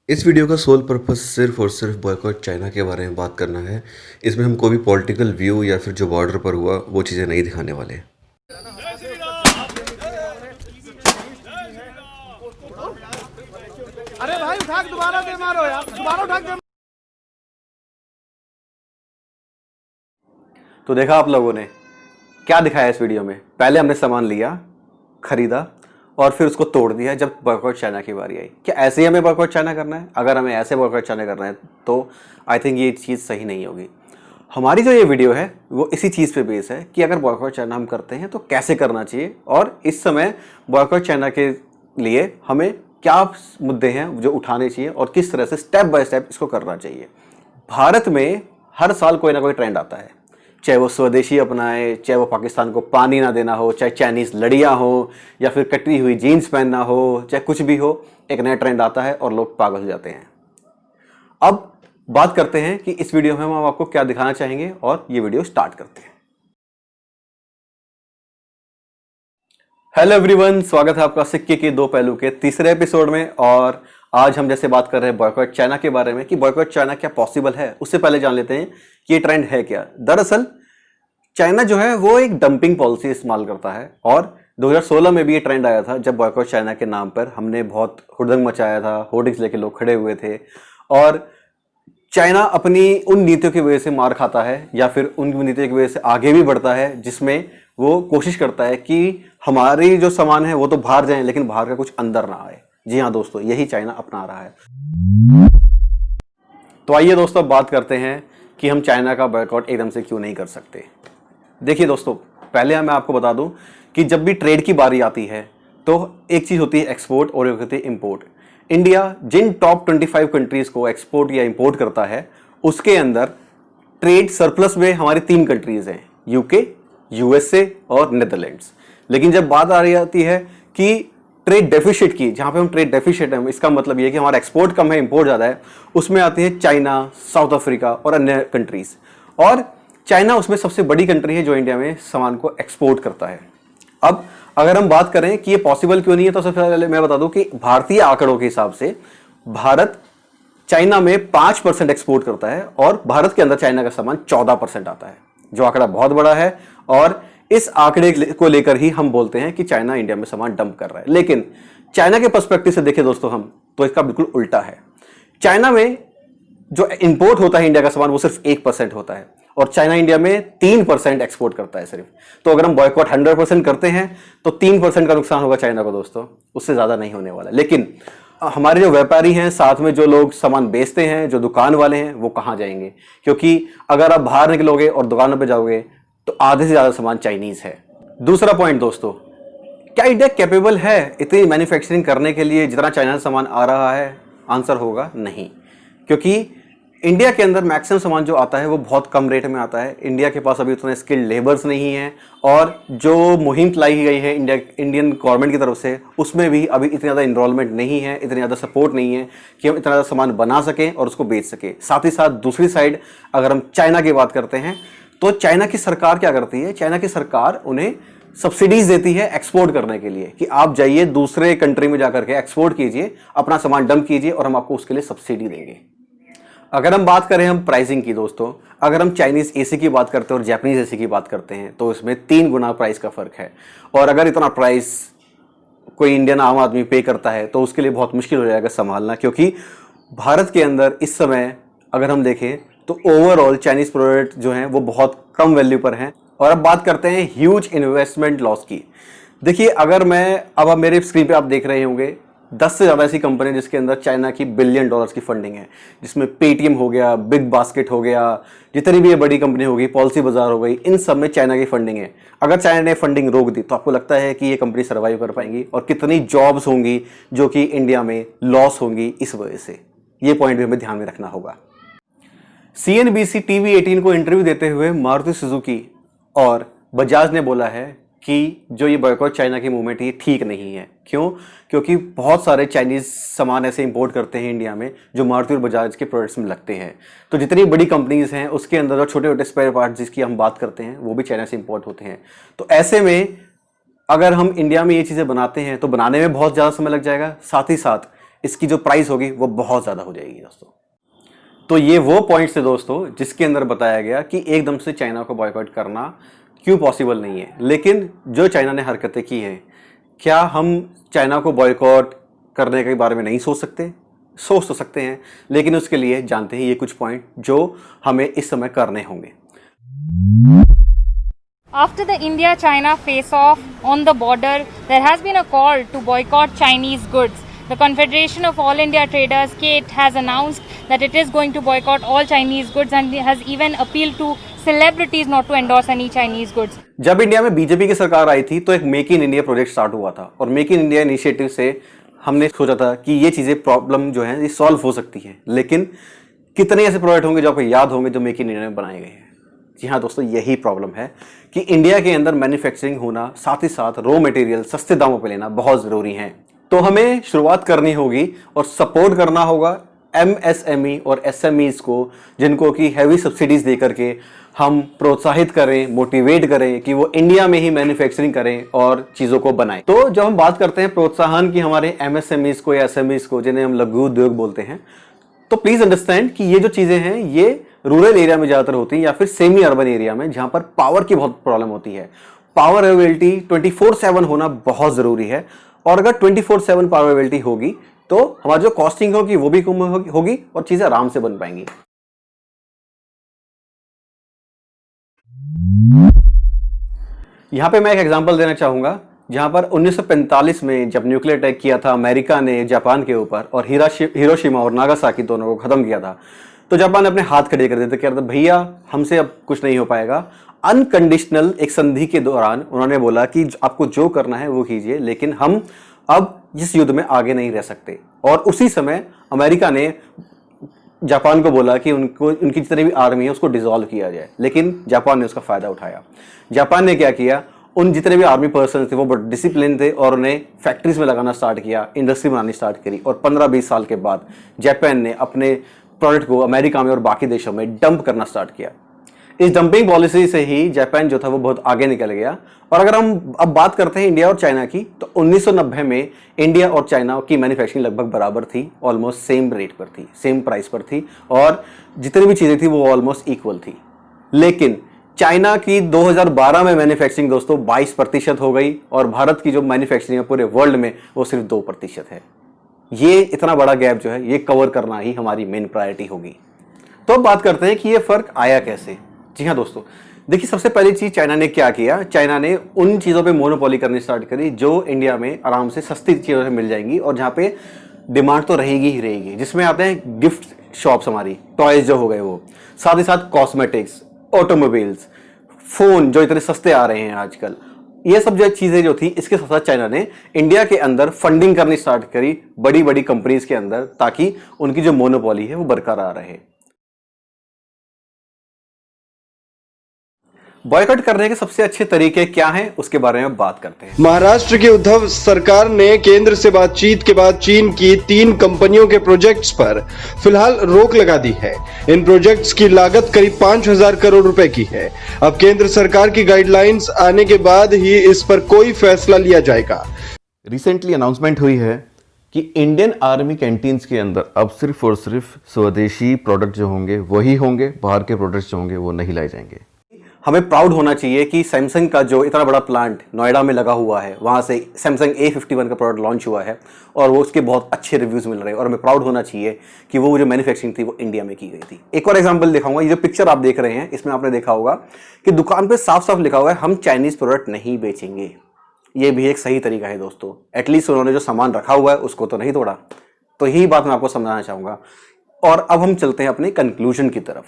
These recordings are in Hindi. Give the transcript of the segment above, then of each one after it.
इस वीडियो का सोल पर्पस सिर्फ और सिर्फ बॉयकॉट चाइना के बारे में बात करना है। इसमें हम कोई भी पॉलिटिकल व्यू या फिर जो बॉर्डर पर हुआ वो चीज़ें नहीं दिखाने वाले। अरे भाई उठा के दोबारा दे मारो यार, दोबारा उठा के। तो देखा आप लोगों ने क्या दिखाया इस वीडियो में। पहले हमने सामान लिया, खरीदा और फिर उसको तोड़ दिया जब बॉयकॉट चाइना की बारी आई। क्या ऐसे ही हमें बॉयकॉट चाइना करना है? अगर हमें ऐसे बॉयकॉट चाइना करना है तो आई थिंक ये चीज़ सही नहीं होगी। हमारी जो ये वीडियो है वो इसी चीज़ पे बेस है कि अगर बॉयकॉट चाइना हम करते हैं तो कैसे करना चाहिए, और इस समय बॉयकॉट चाइना के लिए हमें क्या मुद्दे हैं जो उठाने चाहिए और किस तरह से स्टेप बाय स्टेप इसको करना चाहिए। भारत में हर साल कोई ना कोई ट्रेंड आता है, चाहे वो स्वदेशी अपनाए, चाहे वो पाकिस्तान को पानी ना देना हो, चाहे चाइनीज़ लड़ियाँ हो, या फिर कटी हुई जीन्स पहनना हो, चाहे कुछ भी हो, एक नया ट्रेंड आता है और लोग पागल हो जाते हैं। अब बात करते हैं कि इस वीडियो में हम आपको क्या दिखाना चाहेंगे, और ये वीडियो स्टार्ट करते हैं। हेलो एवरीवन, स्वागत है आपका सिक्के के दो पहलू के तीसरे एपिसोड में। और आज हम जैसे बात कर रहे हैं बॉयकॉट चाइना के बारे में कि बॉयकॉट चाइना क्या पॉसिबल है, उससे पहले जान लेते हैं कि ये ट्रेंड है क्या। दरअसल चाइना जो है वो एक डंपिंग पॉलिसी इस्तेमाल करता है, और 2016 में भी ये ट्रेंड आया था जब बॉयकॉट चाइना के नाम पर हमने बहुत हुड़दंग मचाया था, होर्डिंग्स लेके लोग खड़े हुए थे। और चाइना अपनी उन नीतियों की वजह से मार खाता है, या फिर उन नीतियों की वजह से आगे भी बढ़ता है, जिसमें वो कोशिश करता है कि हमारी जो सामान है वो तो बाहर जाए लेकिन बाहर का कुछ अंदर ना आए। जी हाँ दोस्तों, यही चाइना अपना रहा है। तो आइए दोस्तों अब बात करते हैं कि हम चाइना का बॉयकॉट एकदम से क्यों नहीं कर सकते। देखिए दोस्तों, पहले मैं आपको बता दूं कि जब भी ट्रेड की बारी आती है तो एक चीज़ होती है एक्सपोर्ट और एक होती है इंपोर्ट। इंडिया जिन टॉप 25 कंट्रीज़ को एक्सपोर्ट या इंपोर्ट करता है, उसके अंदर ट्रेड सरप्लस में हमारी 3 कंट्रीज़ हैं, यूके, यूएसए और नेदरलैंड्स। लेकिन जब बात आ रही आती है कि ट्रेड डेफिसिट की, जहाँ पे हम ट्रेड डेफिसिट है, इसका मतलब ये है कि हमारा एक्सपोर्ट कम है, इंपोर्ट ज़्यादा है, उसमें आती है चाइना, साउथ अफ्रीका और अन्य कंट्रीज़। और चाइना उसमें सबसे बड़ी कंट्री है जो इंडिया में सामान को एक्सपोर्ट करता है। अब अगर हम बात करें कि ये पॉसिबल क्यों नहीं है, तो सबसे पहले मैं बता दूं कि भारतीय आंकड़ों के हिसाब से भारत चाइना में 5% एक्सपोर्ट करता है, और भारत के अंदर चाइना का सामान 14% आता है, जो आंकड़ा बहुत बड़ा है। और इस आंकड़े को लेकर ही हम बोलते हैं कि चाइना इंडिया में सामान डंप कर रहा है। लेकिन चाइना के पर्सपेक्टिव से देखें दोस्तों हम, तो इसका बिल्कुल उल्टा है। चाइना में जो इंपोर्ट होता है इंडिया का सामान वो सिर्फ 1% होता है, और चाइना इंडिया में 3% एक्सपोर्ट करता है सिर्फ। तो अगर हम बॉयकॉट 100% करते हैं तो 3% का नुकसान होगा चाइना को दोस्तों, उससे ज़्यादा नहीं होने वाला। लेकिन हमारे जो व्यापारी हैं, साथ में जो लोग सामान बेचते हैं, जो दुकान वाले हैं, वो कहाँ जाएंगे? क्योंकि अगर आप बाहर निकलोगे और दुकानों पर जाओगे तो आधे से ज़्यादा सामान चाइनीज़ है। दूसरा पॉइंट दोस्तों, क्या इंडिया कैपेबल है इतनी मैन्युफैक्चरिंग करने के लिए जितना चाइना से सामान आ रहा है? आंसर होगा नहीं, क्योंकि इंडिया के अंदर मैक्सिमम सामान जो आता है वो बहुत कम रेट में आता है। इंडिया के पास अभी उतने स्किल्ड लेबर्स नहीं हैं, और जो मुहिम चलाई गई है इंडियन गवर्नमेंट की तरफ से, उसमें भी अभी इतनी ज़्यादा इन्वॉल्वमेंट नहीं है, इतनी ज़्यादा सपोर्ट नहीं है कि हम इतना ज़्यादा सामान बना सकें और उसको बेच सकें। साथ ही साथ दूसरी साइड अगर हम चाइना की बात करते हैं तो चाइना की सरकार क्या करती है? चाइना की सरकार उन्हें सब्सिडीज देती है एक्सपोर्ट करने के लिए, कि आप जाइए दूसरे कंट्री में जाकर के एक्सपोर्ट कीजिए, अपना सामान डंप कीजिए और हम आपको उसके लिए सब्सिडी देंगे। अगर हम बात करें हम प्राइसिंग की दोस्तों, अगर हम चाइनीज़ एसी की बात करते हैं और जापानीज़ एसी की बात करते हैं तो इसमें 3 गुना प्राइस का फ़र्क है। और अगर इतना प्राइस कोई इंडियन आम आदमी पे करता है तो उसके लिए बहुत मुश्किल हो जाएगा संभालना, क्योंकि भारत के अंदर इस समय अगर हम देखें तो ओवरऑल चाइनीज़ प्रोडक्ट जो हैं वो बहुत कम वैल्यू पर हैं। और अब बात करते हैं ह्यूज इन्वेस्टमेंट लॉस की। देखिए, अगर मैं अब आप मेरे स्क्रीन पे आप देख रहे होंगे 10 से ज़्यादा ऐसी कंपनी जिसके अंदर चाइना की बिलियन डॉलर्स की फंडिंग है, जिसमें पेटीएम हो गया, बिग बास्केट हो गया, जितनी भी ये बड़ी कंपनी होगी, पॉलिसी बाजार हो गई, इन सब में चाइना की फंडिंग है। अगर चाइना ने फंडिंग रोक दी तो आपको लगता है कि ये कंपनी सर्वाइव कर पाएंगी? और कितनी जॉब्स होंगी जो कि इंडिया में लॉस होंगी इस वजह से, ये पॉइंट भी हमें ध्यान में रखना होगा। CNBC TV 18 को इंटरव्यू देते हुए मारुति सुजुकी और बजाज ने बोला है कि जो ये बॉयकॉट चाइना की मूवमेंट ये ठीक नहीं है। क्यों? क्योंकि बहुत सारे चाइनीज़ सामान ऐसे इंपोर्ट करते हैं इंडिया में जो मारुति और बजाज के प्रोडक्ट्स में लगते हैं। तो जितनी बड़ी कंपनीज़ हैं उसके अंदर जो छोटे छोटे स्पेयर पार्ट्स जिसकी हम बात करते हैं वो भी चाइना से इंपोर्ट होते हैं। तो ऐसे में अगर हम इंडिया में ये चीज़ें बनाते हैं तो बनाने में बहुत ज़्यादा समय लग जाएगा, साथ ही साथ इसकी जो प्राइस होगी वो बहुत ज़्यादा हो जाएगी दोस्तों। तो ये वो पॉइंट्स है दोस्तों जिसके अंदर बताया गया कि एकदम से चाइना को बॉयकॉट करना क्यों पॉसिबल नहीं है। लेकिन जो चाइना ने हरकतें की हैं, क्या हम चाइना को बॉयकॉट करने के बारे में नहीं सोच सकते? सोच तो सकते हैं, लेकिन उसके लिए जानते हैं ये कुछ पॉइंट जो हमें इस समय करने होंगे। After the India-China face-off on the border, there has been a call to boycott Chinese goods. The Confederation of All India Traders, CATE, has announced that it is going to boycott all Chinese goods and has even appealed to celebrities not to endorse any Chinese goods. जब इंडिया में बीजेपी की सरकार आई थी तो एक make in India project start हुआ था और मेक इन इंडिया इनिशिएटिव से हमने सोचा था कि ये चीज़ें प्रॉब्लम जो है ये सॉल्व हो सकती है। लेकिन कितने ऐसे प्रोजेक्ट होंगे जो आपको याद होंगे जो मेक इन इंडिया में बनाए गए हैं? जी हाँ दोस्तों, यही प्रॉब्लम है कि इंडिया के अंदर मैन्युफैक्चरिंग होना, साथ ही साथ रॉ मटेरियल सस्ते दामों पर लेना बहुत ज़रूरी है। तो हमें शुरुआत करनी होगी और सपोर्ट करना होगा MSME और SMEs को, जिनको कि हैवी सब्सिडीज दे करके हम प्रोत्साहित करें, मोटिवेट करें कि वो इंडिया में ही मैन्युफैक्चरिंग करें और चीज़ों को बनाएं। तो जब हम बात करते हैं प्रोत्साहन की हमारे MSMEs को या SMEs को, जिन्हें हम लघु उद्योग बोलते हैं, तो प्लीज़ अंडरस्टैंड कि ये जो चीज़ें हैं ये रूरल एरिया में ज़्यादातर होती हैं या फिर सेमी अर्बन एरिया में, जहाँ पर पावर की बहुत प्रॉब्लम होती है। पावर अवेलेबिलिटी 24/7 होना बहुत ज़रूरी है और अगर 24/7 पावर अवेलेबिलिटी होगी तो हमारी जो कॉस्टिंग होगी वो भी कम होगी और चीज़ें आराम से बन पाएंगी। यहाँ पे मैं एक एग्जांपल देना चाहूँगा, जहाँ पर 1945 में जब न्यूक्लियर अटैक किया था अमेरिका ने जापान के ऊपर और हिरोशिमा और नागासाकी दोनों को ख़त्म किया था, तो जापान ने अपने हाथ खड़े कर दिए थे, कह रहा था भैया हमसे अब कुछ नहीं हो पाएगा। अनकंडीशनल एक संधि के दौरान उन्होंने बोला कि आपको जो करना है वो कीजिए, लेकिन हम अब इस युद्ध में आगे नहीं रह सकते। और उसी समय अमेरिका ने जापान को बोला कि उनकी जितनी भी आर्मी है उसको डिसॉल्व किया जाए, लेकिन जापान ने उसका फ़ायदा उठाया। जापान ने क्या किया, उन जितने भी आर्मी पर्सन थे वो बहुत डिसिप्लिन थे और उन्हें फैक्ट्रीज में लगाना स्टार्ट किया, इंडस्ट्री बनानी स्टार्ट करी और 15-20 साल के बाद जापान ने अपने प्रोडक्ट को अमेरिका में और बाकी देशों में डंप करना स्टार्ट किया। इस डंपिंग पॉलिसी से ही जापान जो था वो बहुत आगे निकल गया। और अगर हम अब बात करते हैं इंडिया और चाइना की, तो 1990 में इंडिया और चाइना की मैन्युफैक्चरिंग लगभग बराबर थी, ऑलमोस्ट सेम रेट पर थी, सेम प्राइस पर थी और जितनी भी चीज़ें थी वो ऑलमोस्ट इक्वल थी। लेकिन चाइना की 2012 में मैन्युफैक्चरिंग दोस्तों 22% हो गई और भारत की जो मैन्युफैक्चरिंग है पूरे वर्ल्ड में वो सिर्फ 2% है। ये इतना बड़ा गैप जो है ये कवर करना ही हमारी मेन प्रायोरिटी होगी। तो अब बात करते हैं कि ये फ़र्क आया कैसे। जी हाँ दोस्तों, देखिए सबसे पहली चीज़ चाइना ने क्या किया, चाइना ने उन चीज़ों पे मोनोपोली करनी स्टार्ट करी जो इंडिया में आराम से सस्ती चीज़ों से मिल जाएंगी और जहाँ पे डिमांड तो रहेगी ही रहेगी, जिसमें आते हैं गिफ्ट शॉप्स, हमारी टॉयज़ जो हो गए वो, साथ ही साथ कॉस्मेटिक्स, ऑटोमोबाइल्स, फ़ोन जो इतने सस्ते आ रहे हैं आजकल। ये सब जो चीज़ें जो थी, इसके साथ साथ चाइना ने इंडिया के अंदर फंडिंग करनी स्टार्ट करी बड़ी बड़ी कंपनीज के अंदर, ताकि उनकी जो मोनोपोली है वो बरकरार रहे। बॉयकॉट करने के सबसे अच्छे तरीके क्या हैं उसके बारे में बात करते हैं। महाराष्ट्र की उद्धव सरकार ने केंद्र से बातचीत के बाद चीन की 3 कंपनियों के प्रोजेक्ट्स पर फिलहाल रोक लगा दी है। इन प्रोजेक्ट्स की लागत करीब 5,000 करोड़ रुपए की है। अब केंद्र सरकार की गाइडलाइंस आने के बाद ही इस पर कोई फैसला लिया जाएगा। रिसेंटली अनाउंसमेंट हुई है कि इंडियन आर्मी कैंटीन्स के अंदर अब सिर्फ और सिर्फ स्वदेशी प्रोडक्ट जो होंगे वही होंगे, बाहर के प्रोडक्ट्स जो होंगे वो नहीं लाए जाएंगे। हमें प्राउड होना चाहिए कि सैमसंग का जो इतना बड़ा प्लांट नोएडा में लगा हुआ है, वहाँ से सैमसंग A51 का प्रोडक्ट लॉन्च हुआ है और वो उसके बहुत अच्छे रिव्यूज़ मिल रहे हैं और हमें प्राउड होना चाहिए कि वो जो मैन्युफैक्चरिंग थी वो इंडिया में की गई थी। एक और एग्जांपल दिखाऊंगा, ये जो पिक्चर आप देख रहे हैं इसमें आपने देखा होगा कि दुकान पे साफ साफ लिखा हुआ है हम चाइनीज़ प्रोडक्ट नहीं बेचेंगे। ये भी एक सही तरीका है दोस्तों, एटलीस्ट उन्होंने जो सामान रखा हुआ है उसको तो नहीं तोड़ा। तो यही बात मैं आपको समझाना चाहूँगा। और अब हम चलते हैं अपने कंक्लूजन की तरफ।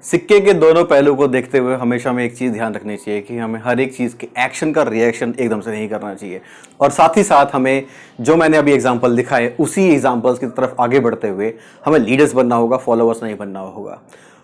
सिक्के के दोनों पहलू को देखते हुए हमेशा हमें एक चीज़ ध्यान रखनी चाहिए कि हमें हर एक चीज़ के एक्शन का रिएक्शन एकदम से नहीं करना चाहिए और साथ ही साथ हमें जो मैंने अभी एग्जांपल दिखाए उसी एग्जांपल्स की तरफ आगे बढ़ते हुए हमें लीडर्स बनना होगा, फॉलोअर्स नहीं बनना होगा।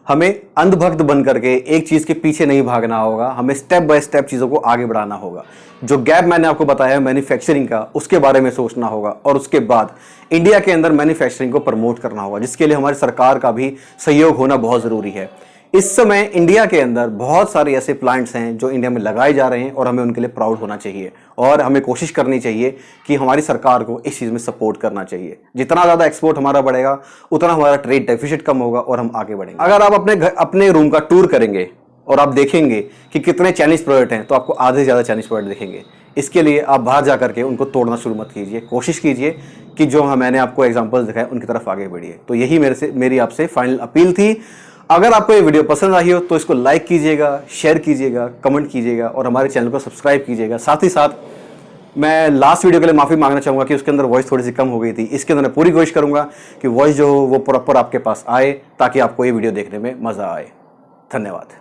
हमें अंधभक्त बन करके एक चीज़ के पीछे नहीं भागना होगा, हमें स्टेप बाय स्टेप चीज़ों को आगे बढ़ाना होगा। जो गैप मैंने आपको बताया मैन्युफैक्चरिंग का, उसके बारे में सोचना होगा और उसके बाद इंडिया के अंदर मैन्युफैक्चरिंग को प्रमोट करना होगा, जिसके लिए हमारी सरकार का भी सहयोग होना बहुत ज़रूरी है। इस समय इंडिया के अंदर बहुत सारे ऐसे प्लांट्स हैं जो इंडिया में लगाए जा रहे हैं और हमें उनके लिए प्राउड होना चाहिए और हमें कोशिश करनी चाहिए कि हमारी सरकार को इस चीज़ में सपोर्ट करना चाहिए। जितना ज़्यादा एक्सपोर्ट हमारा बढ़ेगा उतना हमारा ट्रेड डेफिसिट कम होगा और हम आगे बढ़ेंगे। अगर आप अपने रूम का टूर करेंगे और आप देखेंगे कि कितने चाइनीज प्रोडक्ट हैं तो आपको आधे से ज़्यादा चाइनीज प्रोडक्ट दिखेंगे। इसके लिए आप बाहर जा करके उनको तोड़ना शुरू मत कीजिए, कोशिश कीजिए कि जो मैंने आपको एग्जांपल्स दिखाए उनकी तरफ आगे बढ़िए। तो यही मेरी आपसे फाइनल अपील थी। अगर आपको ये वीडियो पसंद आई हो तो इसको लाइक कीजिएगा, शेयर कीजिएगा, कमेंट कीजिएगा और हमारे चैनल को सब्सक्राइब कीजिएगा। साथ ही साथ मैं लास्ट वीडियो के लिए माफ़ी मांगना चाहूँगा कि उसके अंदर वॉइस थोड़ी सी कम हो गई थी। इसके अंदर मैं पूरी कोशिश करूँगा कि वॉइस जो हो वो प्रॉपर आपके पास आए ताकि आपको ये वीडियो देखने में मज़ा आए। धन्यवाद।